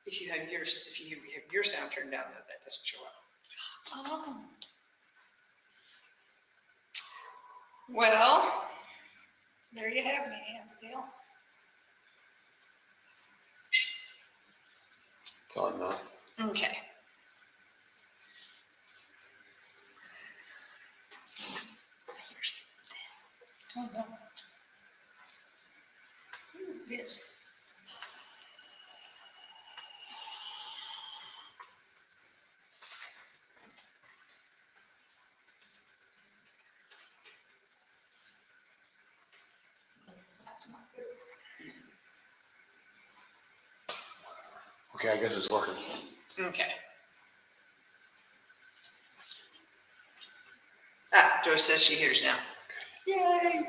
If you have your sound turned down, that doesn't show up. Oh. Well, There you have me, Dale. It's on now. okay. Oh, no. It is. That's not good. Okay, I guess it's working. Okay. Joyce says she hears now. Yay!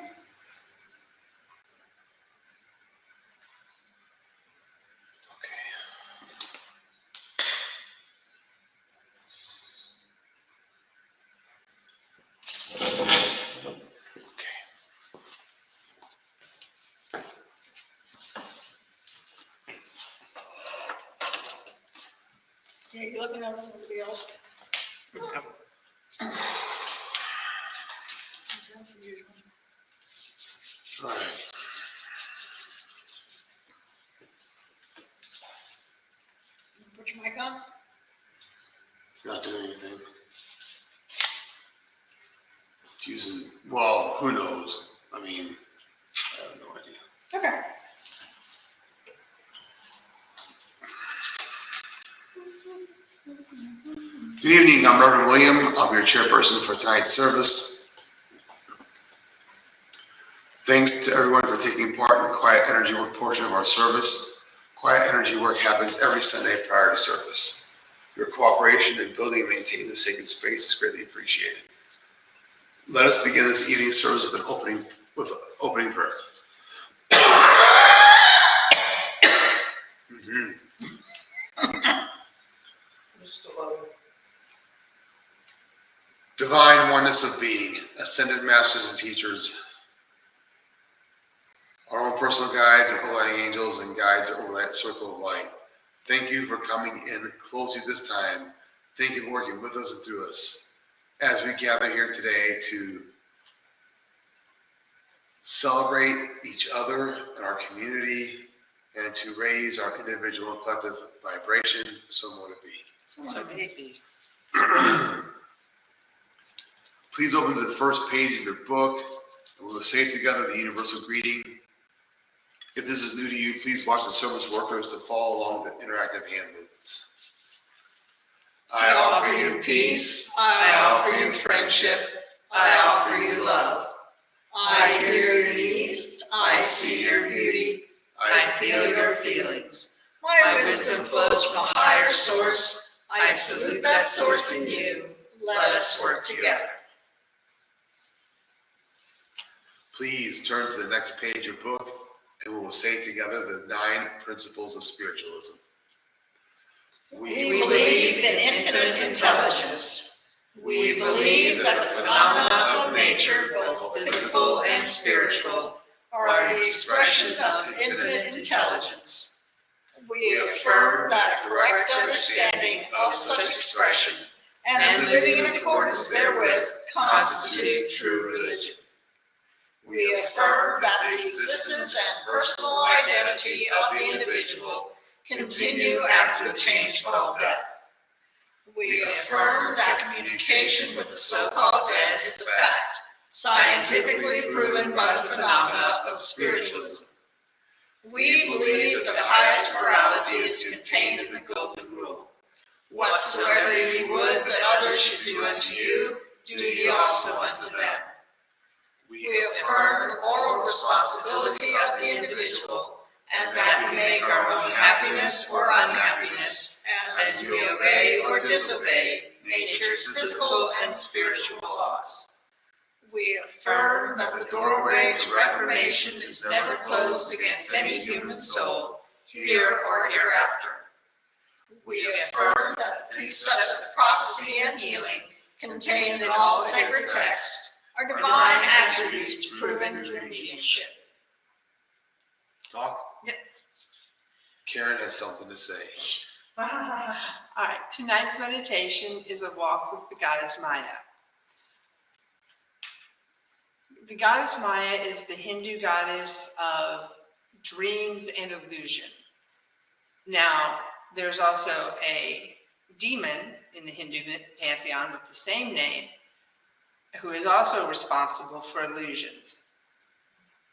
Yeah, you're looking at everybody else. That's the usual. All right. Put your mic on. Not doing anything. It's using, well, who knows? I mean, I have no idea. Okay. Good evening, I'm Reverend William. I'll be your chairperson for tonight's service. Thanks to everyone for taking part in the Quiet Energy Work portion of our service. Quiet Energy Work happens every Sunday prior to service. Your cooperation in building and maintaining the sacred space is greatly appreciated. Let us begin this evening service with an opening prayer. Divine oneness of being, ascended masters and teachers, our own personal guides and overriding angels and guides over that circle of light. Thank you for coming in closely this time. Thank you for working with us and through us as we gather here today to celebrate each other and our community and to raise our individual and collective vibration. So mote it be. So may it be. Please open to the first page of your book, and we will say together the universal greeting. If this is new to you, please watch the service workers to follow along with the interactive hand movements. I offer you peace. I offer you friendship. I offer you love. I hear your needs. I see your beauty. I feel your feelings. My wisdom flows from a higher source. I salute that source in you. Let us work together. Please turn to the next page of your book, and we will say together the 9 principles of spiritualism. We believe in infinite intelligence. We believe that the phenomena of nature, both physical and spiritual, are the expression of infinite intelligence. We affirm that a correct understanding of such expression and living in accordance therewith constitute true religion. We affirm that the existence and personal identity of the individual continue after the change called death. We affirm that communication with the so-called dead is a fact, scientifically proven by the phenomena of spiritualism. We believe that the highest morality is contained in the Golden Rule. Whatsoever ye would that others should do unto you, do ye also unto them. We affirm the moral responsibility of the individual, and that we make our own happiness or unhappiness as we obey or disobey nature's physical and spiritual laws. We affirm that the doorway to reformation is never closed against any human soul, here or hereafter. We affirm that the precepts of prophecy and healing contained in all sacred texts are divine attributes proven through mediumship. Talk? Yep. Karen has something to say. All right, tonight's meditation is a walk with the goddess Maya. The goddess Maya is the Hindu goddess of dreams and illusion. Now, there's also a demon in the Hindu pantheon with the same name who is also responsible for illusions.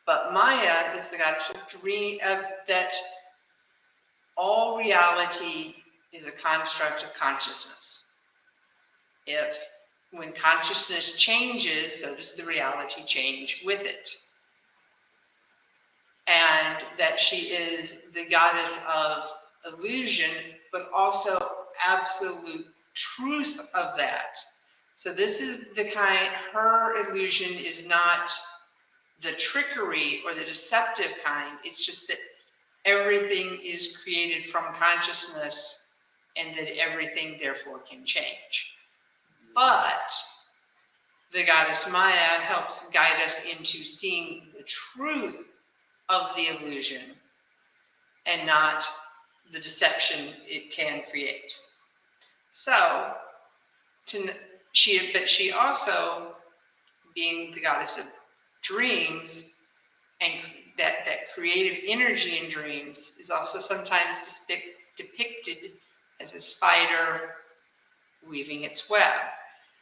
But Maya is the goddess of dream, that all reality is a construct of consciousness. When consciousness changes, so does the reality change with it. And that she is the goddess of illusion, but also absolute truth of that. So this is the kind, her illusion is not the trickery or the deceptive kind. It's just that everything is created from consciousness and that everything therefore can change. But the goddess Maya helps guide us into seeing the truth of the illusion and not the deception it can create. So, she also, being the goddess of dreams and that creative energy in dreams, is also sometimes depicted as a spider weaving its web.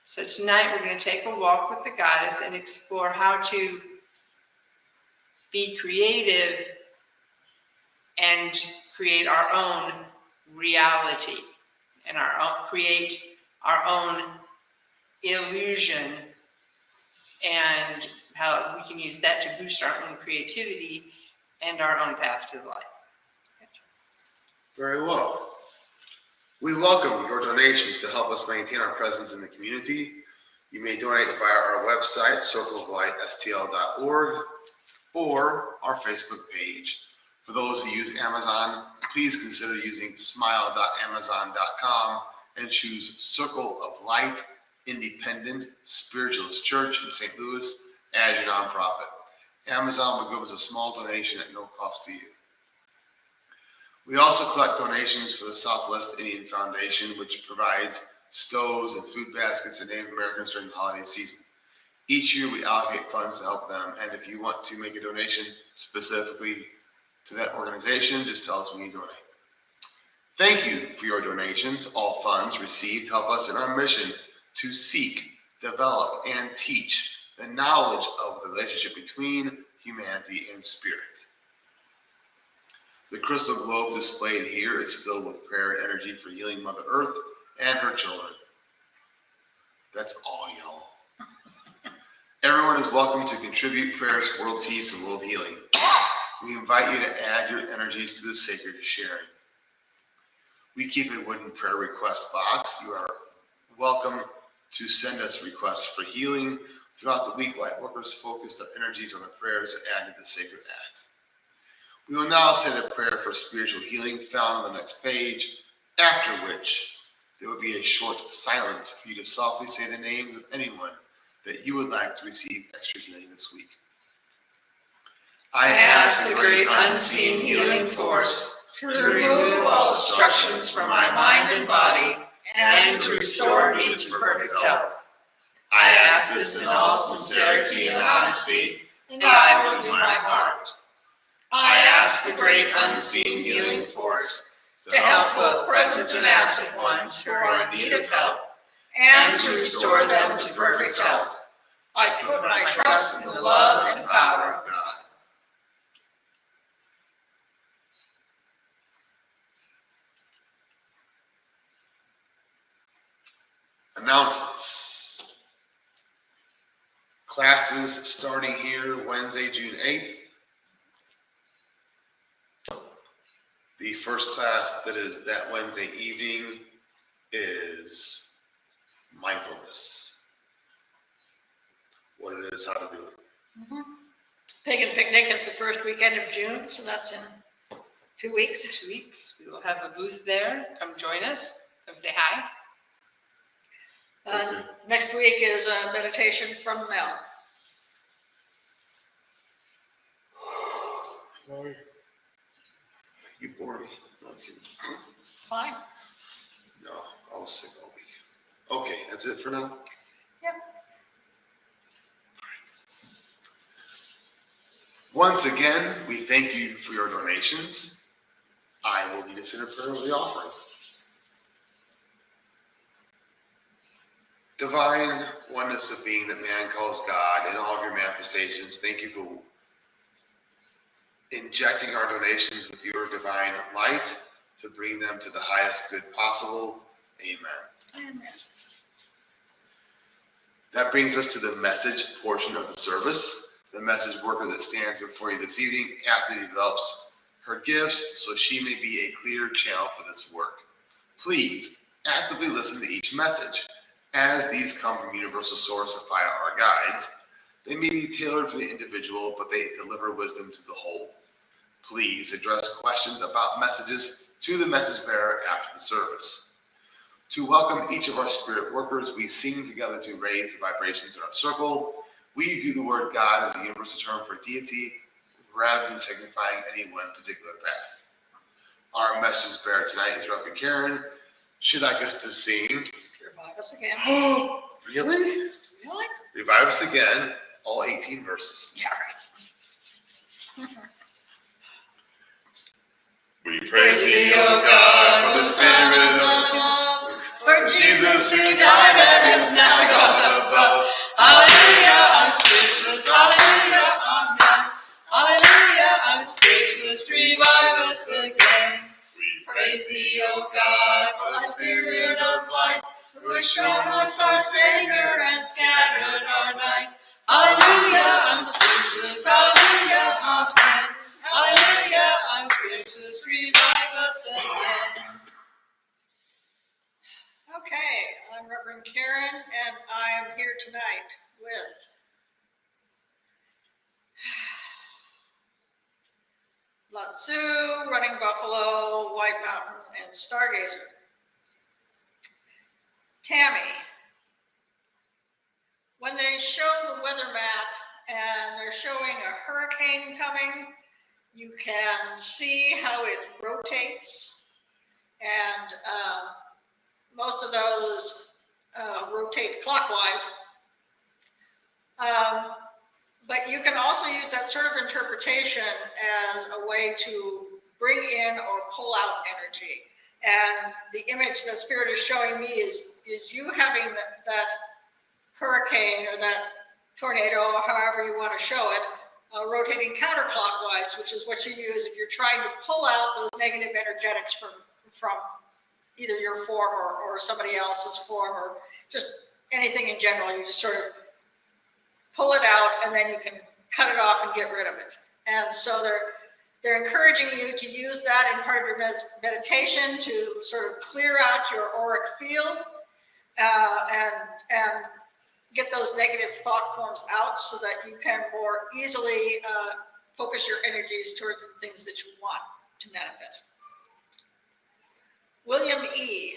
So tonight we're going to take a walk with the goddess and explore how to be creative and create our own reality and create our own illusion, and how we can use that to boost our own creativity and our own path to life. Very well. We welcome your donations to help us maintain our presence in the community. You may donate via our website, circleoflightstl.org, or our Facebook page. For those who use Amazon, please consider using smile.amazon.com and choose Circle of Light Independent Spiritualist Church in St. Louis as your nonprofit. Amazon will give us a small donation at no cost to you. We also collect donations for the Southwest Indian Foundation, which provides stoves and food baskets to Native Americans during the holiday season. Each year we allocate funds to help them, and if you want to make a donation specifically to that organization, just tell us when you donate. Thank you for your donations. All funds received help us in our mission to seek, develop, and teach the knowledge of the relationship between humanity and spirit. The crystal globe displayed here is filled with prayer and energy for healing Mother Earth and her children. That's all, y'all. Everyone is welcome to contribute prayers for world peace and world healing. We invite you to add your energies to the sacred sharing. We keep a wooden prayer request box. You are welcome to send us requests for healing. Throughout the week, light workers focus their energies on the prayers that add to the sacred act. We will now say the prayer for spiritual healing found on the next page, after which there will be a short silence for you to softly say the names of anyone that you would like to receive extra healing this week. I ask the great unseen healing force to remove all obstructions from my mind and body and to restore me to perfect health. I ask this in all sincerity and honesty, and I will do my part. I ask the great unseen healing force to help both present and absent ones who are in need of help and to restore them to perfect health. I put my trust in the love and power of God. Announcements. Classes starting here Wednesday, June 8th. The first class that is that Wednesday evening is mindfulness. What it is, how to do it. Pagan Picnic is the first weekend of June, so that's in 2 weeks. 2 weeks, we will have a booth there. Come join us. Come say hi. Next week is a meditation from Mel. You bore me. Fine. was sick all week. Okay, that's it for now? Yep. Once again, we thank you for your donations. I will lead us in a prayer of the offering. Divine oneness of being that man calls God in all of your manifestations, thank you for injecting our donations with your divine light to bring them to the highest good possible. Amen. Amen. That brings us to the message portion of the service. The message worker that stands before you this evening after develops her gifts so she may be a clear channel for this work. Please actively listen to each message. As these come from universal source via our guides, they may be tailored for the individual, but they deliver wisdom to the whole. Please address questions about messages to the message bearer after the service. To welcome each of our spirit workers, we sing together to raise the vibrations in our circle. We view the word God as a universal term for deity rather than signifying any one particular path. Our message bearer tonight is Reverend Karen. She'd like us to sing. Revive us again. Oh, really? Really? Revive us again, all 18 verses. Yeah, right. We Praise thee, O God, for the Spirit of love, for Jesus who died and is now gone above. Hallelujah, I'm speechless. Hallelujah, amen. Hallelujah, I'm speechless. Revive us again. We praise thee, O God, for the Spirit of light, who has shown us our Savior and scattered our night. Hallelujah, I'm speechless. Hallelujah, amen. Hallelujah, I'm speechless. Revive us again. Okay, I'm Reverend Karen, and I am here tonight with Lutzu, Running Buffalo, White Mountain, and Stargazer. Tammy, when they show the weather map and they're showing a hurricane coming, you can see how it rotates, and most of those rotate clockwise. But you can also use that sort of interpretation as a way to bring in or pull out energy. And the image that Spirit is showing me is you having that hurricane or that tornado, or however you want to show it, rotating counterclockwise, which is what you use if you're trying to pull out those negative energetics from either your form or somebody else's form, or just anything in general. You just sort of pull it out and then you can cut it off and get rid of it. And so they're encouraging you to use that in part of your meditation to sort of clear out your auric field and get those negative thought forms out so that you can more easily focus your energies towards the things that you want to manifest. William E.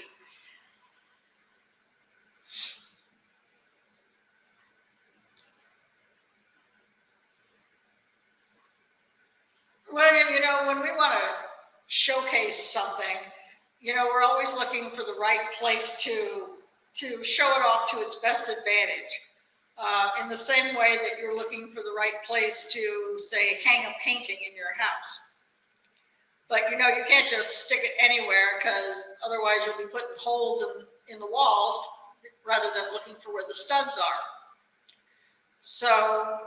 William, when we want to showcase something, we're always looking for the right place to show it off to its best advantage. In the same way that you're looking for the right place to, say, hang a painting in your house. But you can't just stick it anywhere, because otherwise you'll be putting holes in the walls rather than looking for where the studs are. So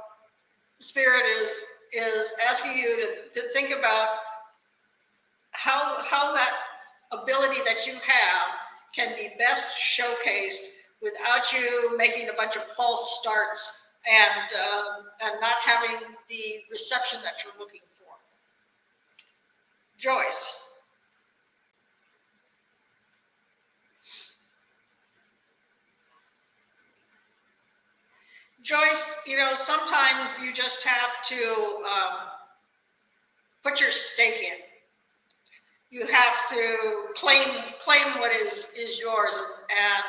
Spirit is asking you to think about how that ability that you have can be best showcased without you making a bunch of false starts and not having the reception that you're looking for. Joyce. Joyce, sometimes you just have to put your stake in. You have to claim what is yours, and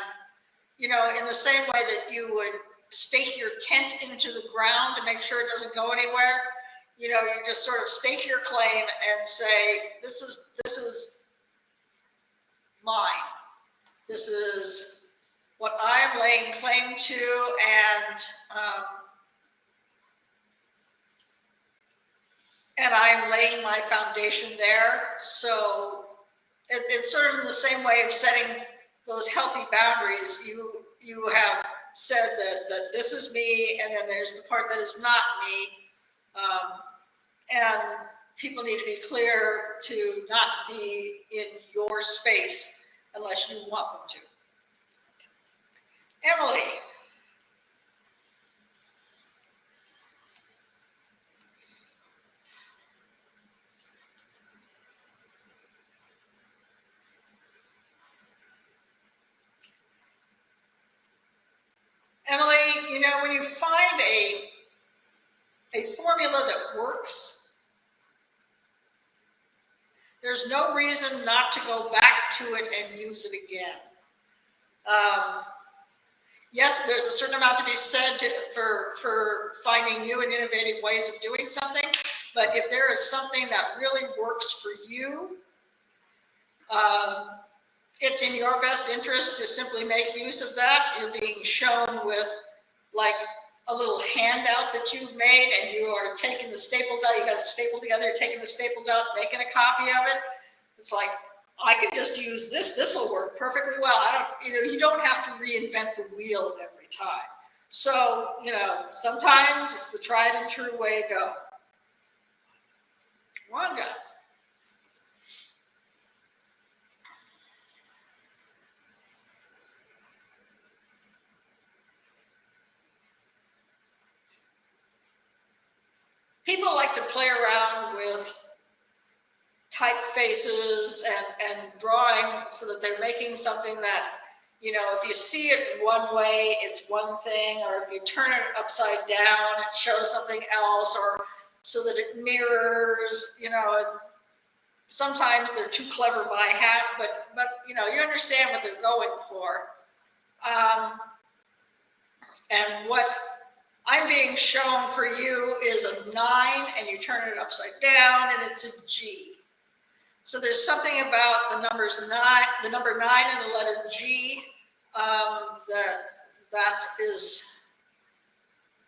in the same way that you would stake your tent into the ground to make sure it doesn't go anywhere. You just sort of stake your claim and say, this is mine. This is what I'm laying claim to, and I'm laying my foundation there. So it's sort of in the same way of setting those healthy boundaries. You have said that this is me, and then there's the part that is not me. And people need to be clear to not be in your space unless you want them to. Emily. Emily, you know, when you find a formula that works, there's no reason not to go back to it and use it again. Yes, there's a certain amount to be said for finding new and innovative ways of doing something, but if there is something that really works for you, it's in your best interest to simply make use of that. You're being shown with like a little handout that you've made, and you are taking the staples out. You got it stapled together, you're taking the staples out, making a copy of it. It's like, I could just use this. This will work perfectly well. You don't have to reinvent the wheel every time. So, sometimes it's the tried and true way to go. Wanda. People like to play around with typefaces and drawing so that they're making something that, if you see it one way, it's one thing, or if you turn it upside down, it shows something else, or so that it mirrors, sometimes they're too clever by half, but you understand what they're going for. And what I'm being shown for you is a 9, and you turn it upside down, and it's a G. So there's something about the number 9 and the letter G that is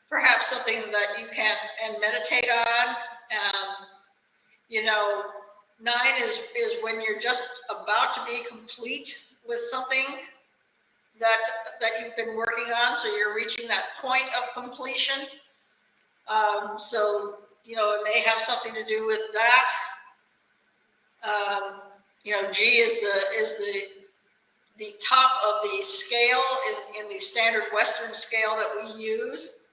perhaps something that you can meditate on. 9 is when you're just about to be complete with something that you've been working on, so you're reaching that point of completion. So it may have something to do with that. G is the top of the scale in the standard Western scale that we use.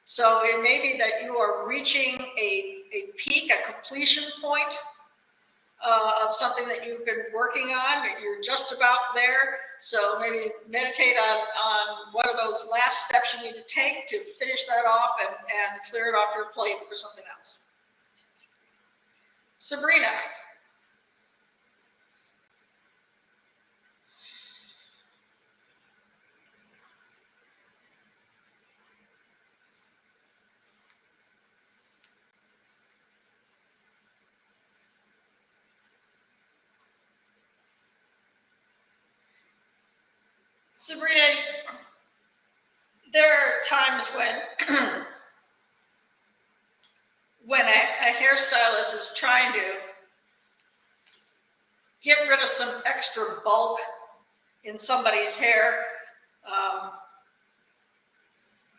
So it may be that you are reaching a peak, a completion point of something that you've been working on. You're just about there. So maybe meditate on what are those last steps you need to take to finish that off and clear it off your plate for something else. Sabrina. Sabrina, there are times when a hairstylist is trying to get rid of some extra bulk in somebody's hair.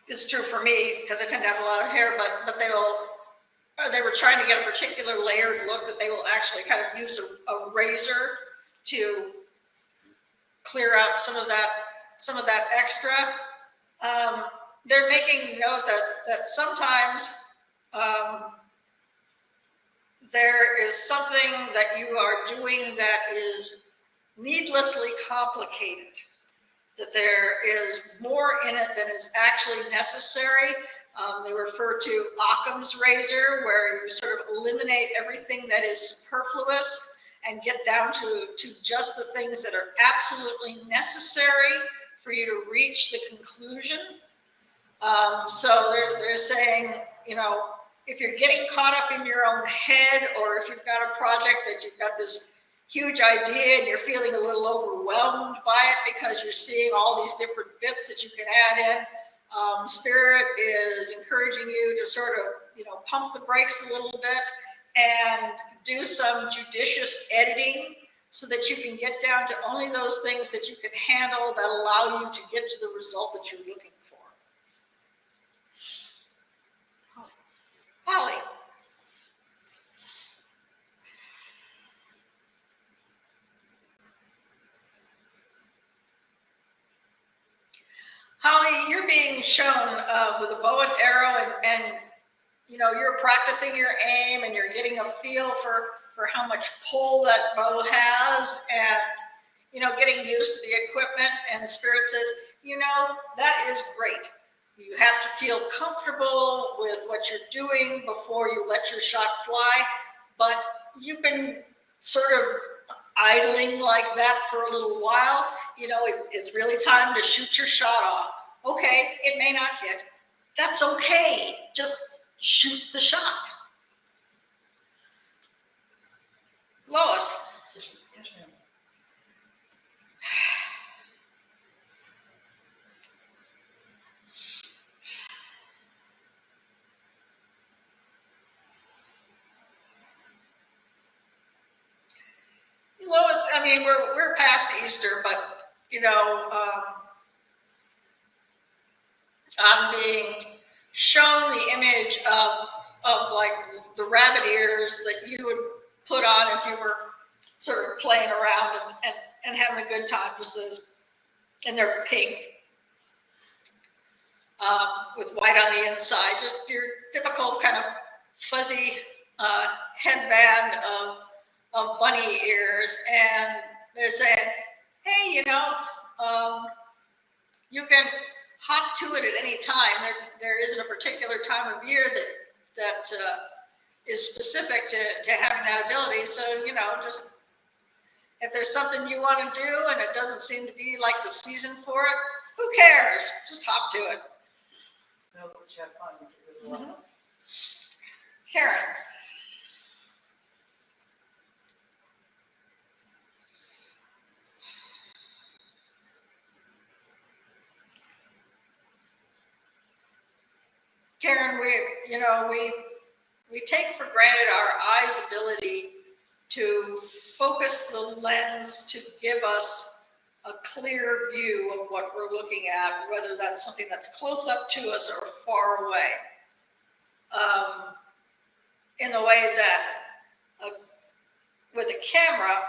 It's true for me because I tend to have a lot of hair, but they were trying to get a particular layered look that they will actually kind of use a razor to clear out some of that extra. They're making note that sometimes there is something that you are doing that is needlessly complicated, that there is more in it than is actually necessary. They refer to Occam's razor, where you sort of eliminate everything that is superfluous and get down to just the things that are absolutely necessary for you to reach the conclusion. So they're saying, if you're getting caught up in your own head, or if you've got a project that you've got this huge idea and you're feeling a little overwhelmed by it because you're seeing all these different bits that you can add in, Spirit is encouraging you to sort of, pump the brakes a little bit and do some judicious editing so that you can get down to only those things that you can handle that allow you to get to the result that you're looking for. Holly. Holly, you're being shown with a bow and arrow, and you're practicing your aim, and you're getting a feel for how much pull that bow has, and getting used to the equipment. And Spirit says, that is great. You have to feel comfortable with what you're doing before you let your shot fly. But you've been sort of idling like that for a little while. It's really time to shoot your shot off. Okay, it may not hit. That's okay. Just shoot the shot. Lois. Lois, I mean, we're past Easter, but I'm being shown the image of like the rabbit ears that you would put on if you were sort of playing around and having a good time with those, and they're pink with white on the inside, just your typical kind of fuzzy headband of bunny ears. And they're saying, hey, you can hop to it at any time. There isn't a particular time of year that is specific to having that ability. So, just if there's something you want to do and it doesn't seem to be like the season for it, who cares? Just hop to it. Mm-hmm. Karen. Karen, we take for granted our eye's ability to focus the lens to give us a clear view of what we're looking at, whether that's something that's close up to us or far away. In the way that with a camera,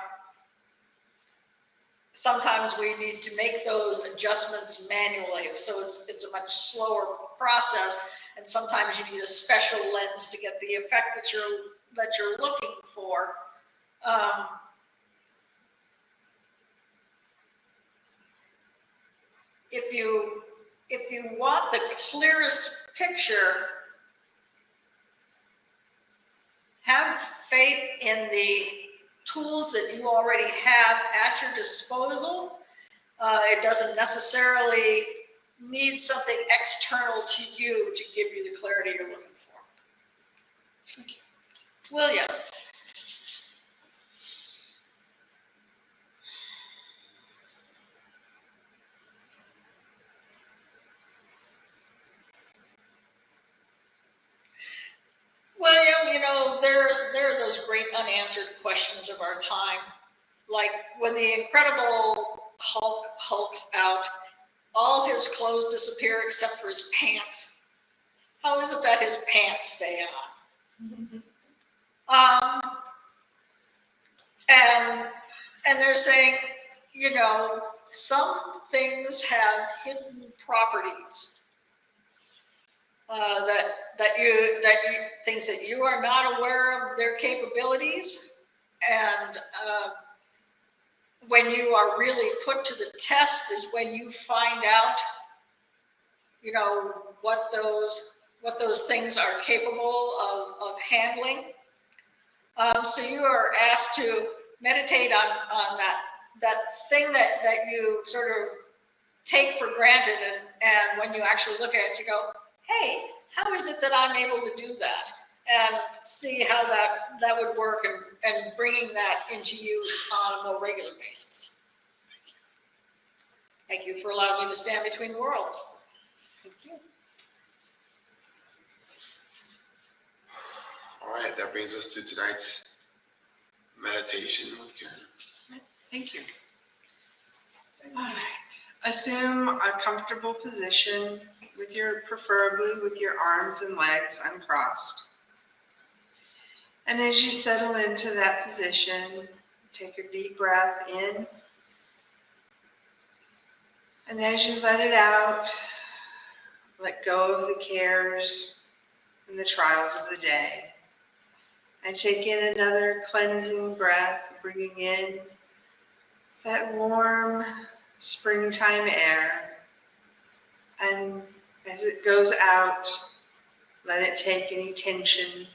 sometimes we need to make those adjustments manually. So it's a much slower process. And sometimes you need a special lens to get the effect that you're looking for. If you want the clearest picture, have faith in the tools that you already have at your disposal. It doesn't necessarily need something external to you to give you the clarity you're looking for. William. William, there are those great unanswered questions of our time. Like when the Incredible Hulk hulks out, all his clothes disappear except for his pants. How is it that his pants stay on? And they're saying, some things have hidden properties things that you are not aware of their capabilities, and when you are really put to the test is when you find out, what those things are capable of handling. So you are asked to meditate on that thing that you sort of take for granted, and when you actually look at it, you go, hey, how is it that I'm able to do that? and see how that would work and bringing that into use on a more regular basis. Thank you for allowing me to stand between worlds. Thank you. All right, that brings us to tonight's meditation with Karen. Thank you. All right. Assume a comfortable position preferably with your arms and legs uncrossed. And as you settle into that position, take a deep breath in. And as you let it out, let go of the cares and the trials of the day. And take in another cleansing breath, bringing in that warm springtime air. And as it goes out, let it take any tension.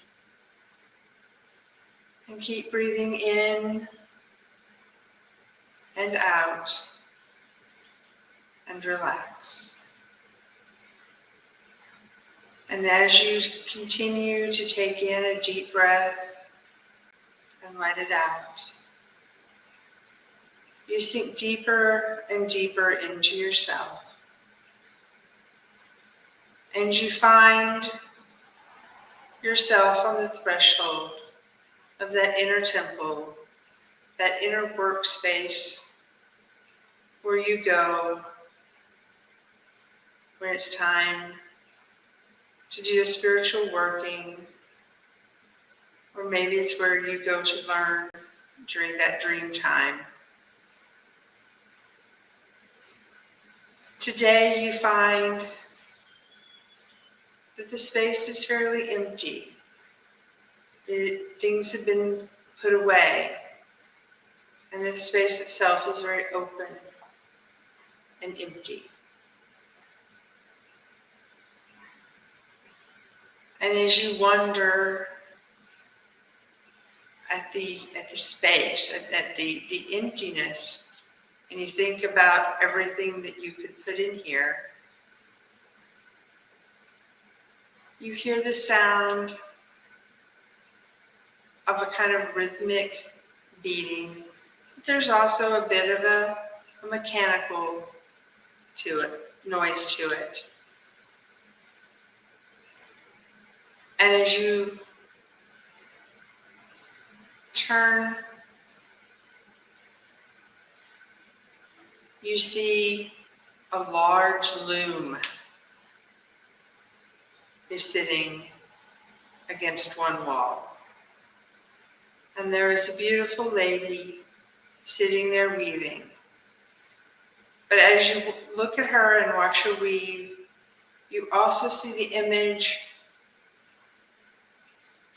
And keep breathing in and out. And relax. And as you continue to take in a deep breath and let it out, you sink deeper and deeper into yourself. And you find yourself on the threshold of that inner temple, that inner workspace where you go when it's time to do a spiritual working, or maybe it's where you go to learn during that dream time. Today you find that the space is fairly empty. Things have been put away, and the space itself is very open and empty. And as you wonder at the space, at the emptiness, and you think about everything that you could put in here, you hear the sound of a kind of rhythmic beating. There's also a bit of a mechanical noise to it. And as you turn, you see a large loom is sitting against one wall. And there is a beautiful lady sitting there weaving. But as you look at her and watch her weave, you also see the image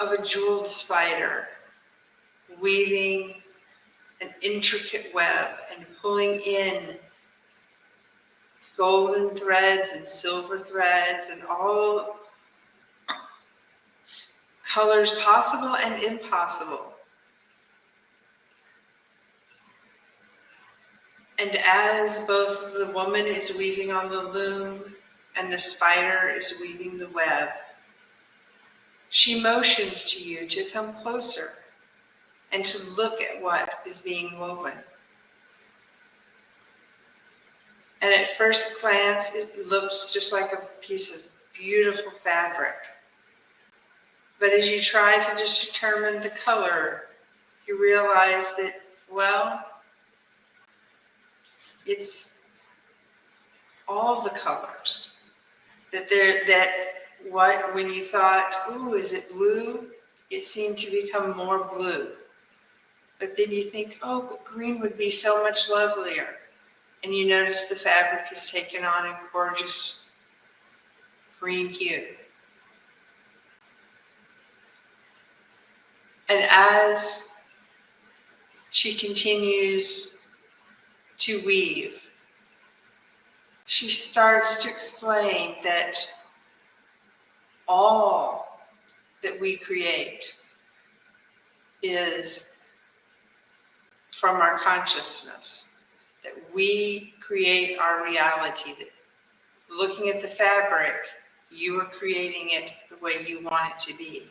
of a jeweled spider weaving an intricate web and pulling in golden threads and silver threads and all colors possible and impossible. And as both the woman is weaving on the loom and the spider is weaving the web, she motions to you to come closer and to look at what is being woven. And at first glance, it looks just like a piece of beautiful fabric. But as you try to just determine the color, you realize that, well, it's all the colors. When you thought, ooh, is it blue? It seemed to become more blue. But then you think, oh, but green would be so much lovelier. And you notice the fabric has taken on a gorgeous green hue. And as she continues to weave, she starts to explain that all that we create is from our consciousness, that we create our reality. That looking at the fabric, you are creating it the way you want it to be.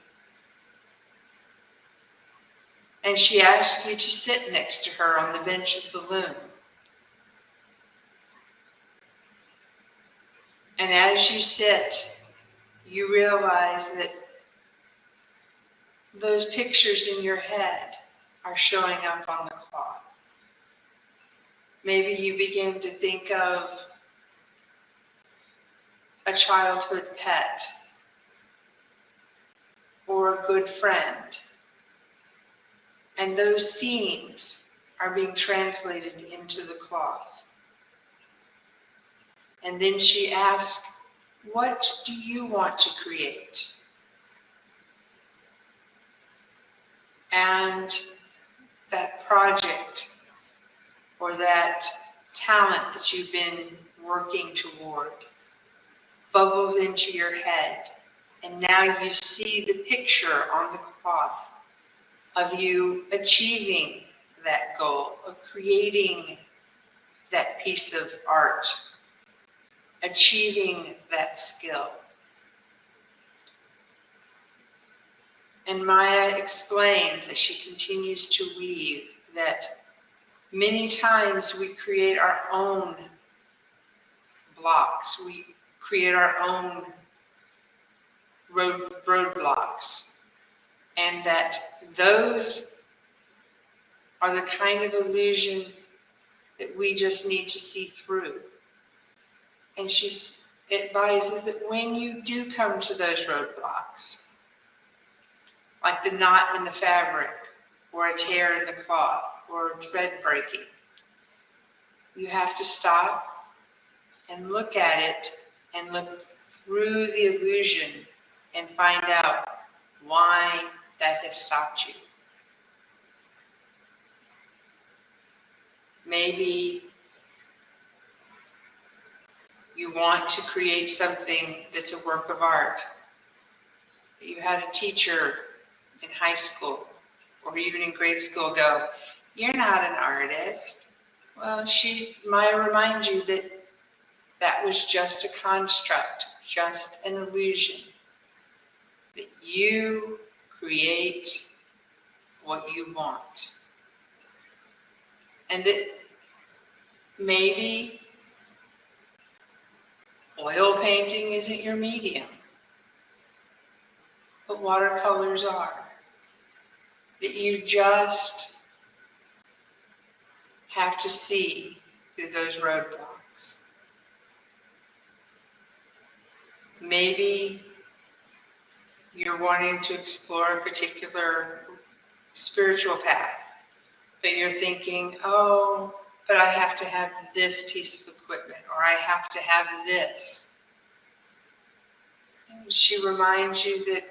And she asks you to sit next to her on the bench of the loom. And as you sit, you realize that those pictures in your head are showing up on the cloth. Maybe you begin to think of a childhood pet or a good friend. And those scenes are being translated into the cloth. And then she asks, what do you want to create? And that project or that talent that you've been working toward bubbles into your head. And now you see the picture on the cloth of you achieving that goal, of creating that piece of art, achieving that skill. And Maya explains as she continues to weave that many times we create our own blocks, we create our own roadblocks, and that those are the kind of illusion that we just need to see through. And she advises that when you do come to those roadblocks, like the knot in the fabric, or a tear in the cloth, or thread breaking, you have to stop and look at it and look through the illusion and find out why that has stopped you. Maybe you want to create something that's a work of art. You had a teacher in high school or even in grade school go, "You're not an artist." Well, she might remind you that that was just a construct, just an illusion. That you create what you want. And that maybe oil painting isn't your medium, but watercolors are. That you just have to see through those roadblocks. Maybe you're wanting to explore a particular spiritual path, but you're thinking, oh, but I have to have this piece of equipment, or I have to have this. And she reminds you that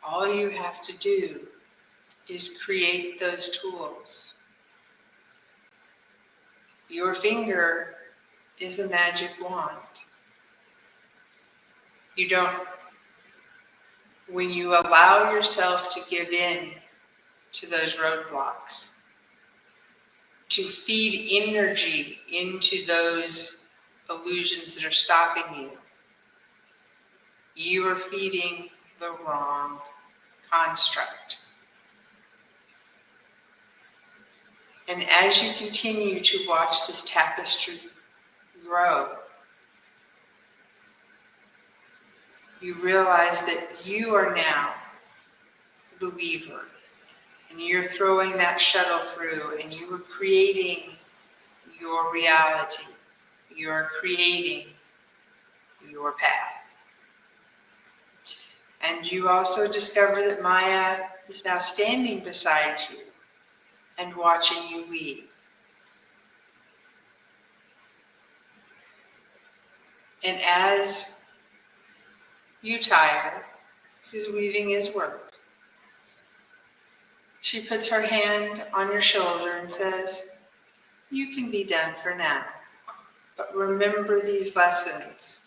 all you have to do is create those tools. Your finger is a magic wand. You don't, when you allow yourself to give in to those roadblocks, to feed energy into those illusions that are stopping you, you are feeding the wrong construct. And as you continue to watch this tapestry grow, you realize that you are now the weaver, and you're throwing that shuttle through, and you are creating your reality. You're creating your path. And you also discover that Maya is now standing beside you and watching you weave. And as you tire, because weaving is work, she puts her hand on your shoulder and says, "You can be done for now, but remember these lessons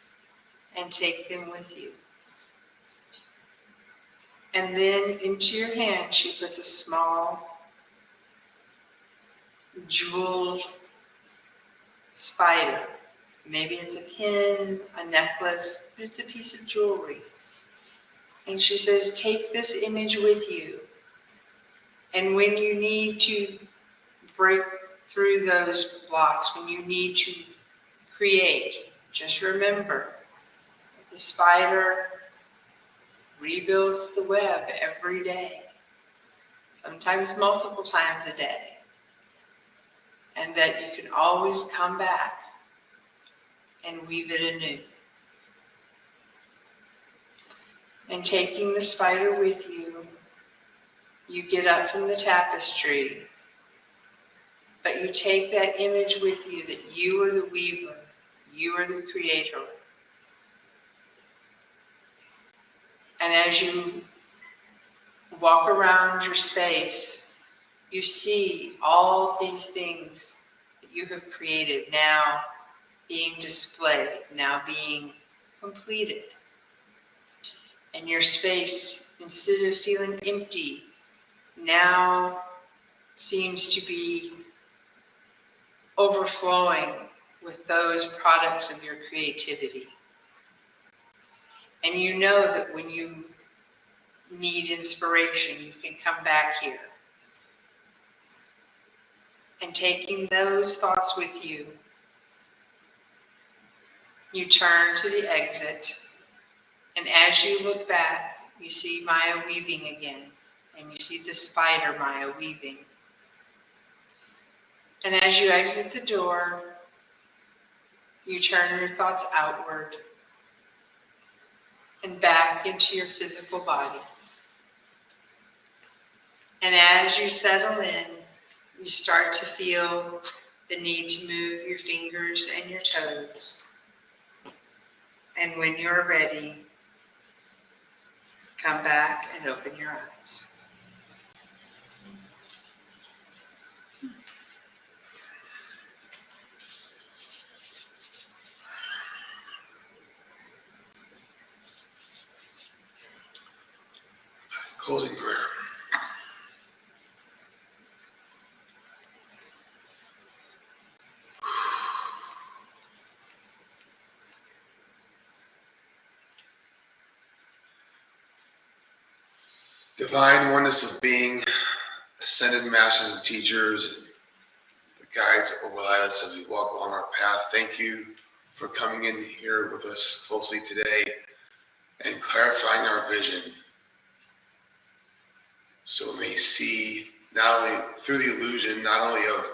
and take them with you." And then into your hand, she puts a small jeweled spider. Maybe it's a pin, a necklace, but it's a piece of jewelry. And she says, "Take this image with you And when you need to break through those blocks, when you need to create, just remember, the spider rebuilds the web every day, sometimes multiple times a day, and that you can always come back and weave it anew. And taking the spider with you, you get up from the tapestry, but you take that image with you that you are the weaver, you are the creator. And as you walk around your space, you see all these things that you have created now being displayed, now being completed. And your space, instead of feeling empty, now seems to be overflowing with those products of your creativity. And you know that when you need inspiration, you can come back here. And taking those thoughts with you, you turn to the exit. And as you look back, you see Maya weaving again. And you see the spider Maya weaving. And as you exit the door, you turn your thoughts outward and back into your physical body. And as you settle in, you start to feel the need to move your fingers and your toes. And when you're ready, come back and open your eyes. Closing prayer. Divine oneness of being, ascended masters and teachers, the guides that will guide us as we walk along our path. Thank you for coming in here with us closely today and clarifying our vision so we may see not only through the illusion, not only of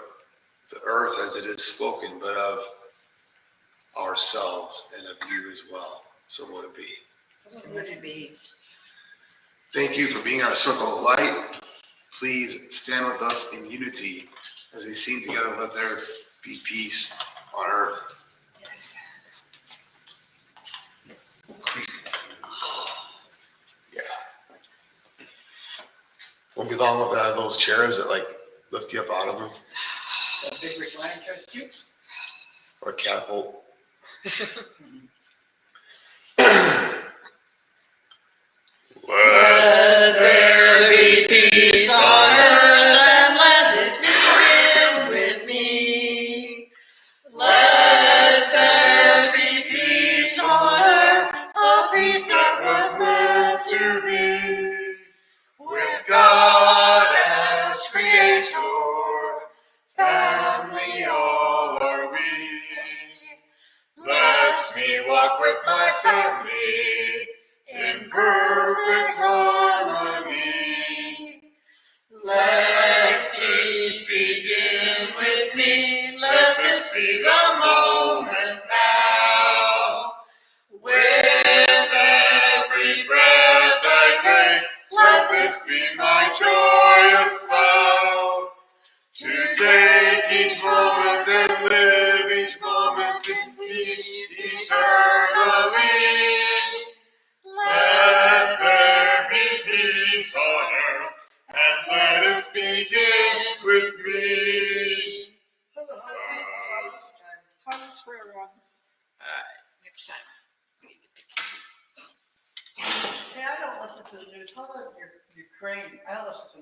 the earth as it is spoken, but of ourselves and of you as well. So would it be. So would it be. Thank you for being our circle of light. Please stand with us in unity as we sing together, let there be peace on earth. Yes. Yeah. Won't be long with those chairs that like lift you up out of them. A big recliner chair, Or a catapult. Let there be peace on earth and let it begin with me. Let there be peace on earth, a peace that was meant to be. With God as creator, family all are we. Let me walk with my family in perfect harmony. Let peace begin with me. Let this be the moment now. With every breath I take, let this be my joyous vow. To take each moment and live each moment in peace eternally. Let there be peace on earth, and let it begin with me. Hugs for everyone. Next time. Hey, I don't listen to the news. How about your Ukraine? I listen to